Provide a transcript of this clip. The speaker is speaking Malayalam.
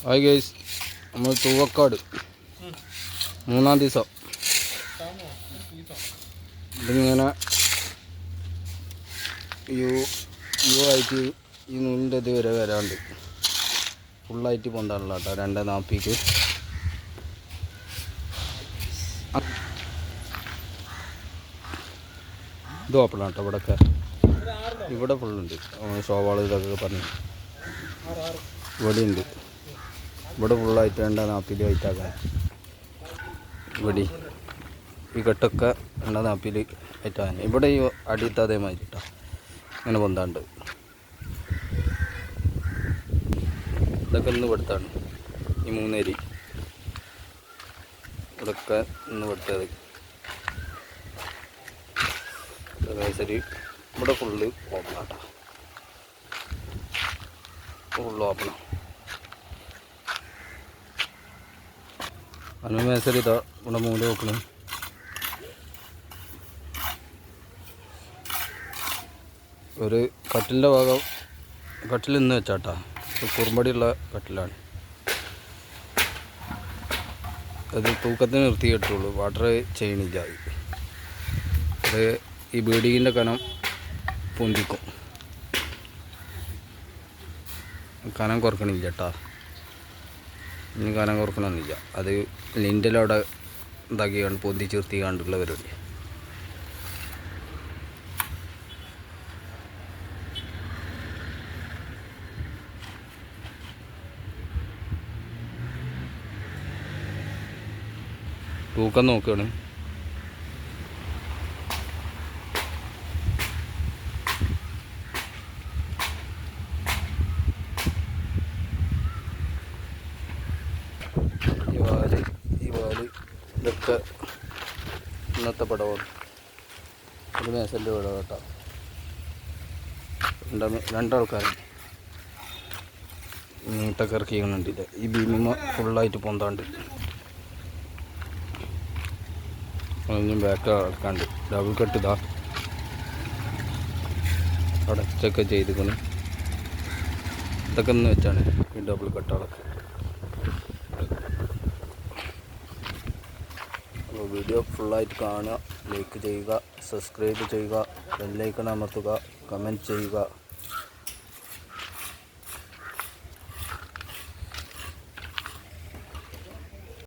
ഹായ് ഗൈസ്, നമ്മൾ തൂവക്കാട് 3-ാം ദിവസം ഇതിങ്ങനെ യു ആയിട്ട് ഈ നൂലിൻ്റെ ഇത് വരെ വരാണ്ട് ഫുള്ളായിട്ട് പൊന്താനുള്ള കേട്ടോ 2:40 ഇത് ഓപ്പണാണ് കേട്ടോ. ഇവിടെ ഫുള്ളുണ്ട്. ഷോവാൾ ഇതൊക്കെ പറഞ്ഞു ഇവിടെ ഉണ്ട്. ഇവിടെ ഫുള്ളായിട്ട് 2:40 ആയിട്ടാക്കാൻ ഇവിടെ ഈ കെട്ടൊക്കെ 2:40 ആയിട്ടാകാൻ. ഇവിടെ ഈ അടിയത്തെ അതേമാതിരി കേട്ടോ ഇങ്ങനെ പൊന്താണ്ട്. ഇതൊക്കെ ഇന്ന് പെടുത്താണ് ഈ 3 അരി ഇവിടെയൊക്കെ ഇന്ന് പെടുത്തത്. ശരി, ഇവിടെ ഫുള്ള് ഓപ്പണാട്ടോ, ഫുള്ള് ഓപ്പണാണ്. അതിന് മേസരി ഇതാ ഇവിടെ 3 ഓപ്പണ്. ഒരു കട്ടിലിൻ്റെ ഭാഗം കട്ടിൽ ഇന്ന് വെച്ചാട്ടാ, കുറുമ്പടിയുള്ള കട്ടിലാണ്. അത് തൂക്കത്തിന് നിർത്തി കിട്ടുള്ളൂ, വാട്ടർ ചെയ്യണില്ല. അത് ഈ ബീഡിങ്ങിൻ്റെ കനം പൊന്തിക്കും, കനം കുറക്കണില്ല കേട്ടാ. ഇനി കനം കുറക്കണമെന്നില്ല, അത് ലിൻ്റലവിടെ ഇതാക്കി പൊന്തി ചീർത്തി കണ്ടുള്ള പരിപാടി. തൂക്കം നോക്കുകയാണ്. ഈ വാല് ഇതൊക്കെ ഇന്നത്തെ പടവാണ്. ഒരു മേസൻ്റെ പടം കേട്ടോ. 2 ആൾക്കാരുണ്ട് നീട്ടൊക്കെ ഇറക്കിക്കുന്നുണ്ട്. ഈ ഭീമിമ ഫുള്ളായിട്ട് പൊന്താണ്ട് ഒന്നും ബാക്ക് ഇറക്കാണ്ട് ഡബിൾ കട്ട് ഇതാ അടച്ചൊക്കെ ചെയ്തിരിക്കുന്നു. ഇതൊക്കെ ഒന്ന് വെച്ചാണ് ഈ ഡബിൾ കട്ടുകളൊക്കെ. അപ്പോൾ വീഡിയോ ഫുള്ളായിട്ട് കാണുക, ലൈക്ക് ചെയ്യുക, സബ്സ്ക്രൈബ് ചെയ്യുക, ബെല്ലൈക്കൺ അമർത്തുക, കമൻറ്റ് ചെയ്യുക.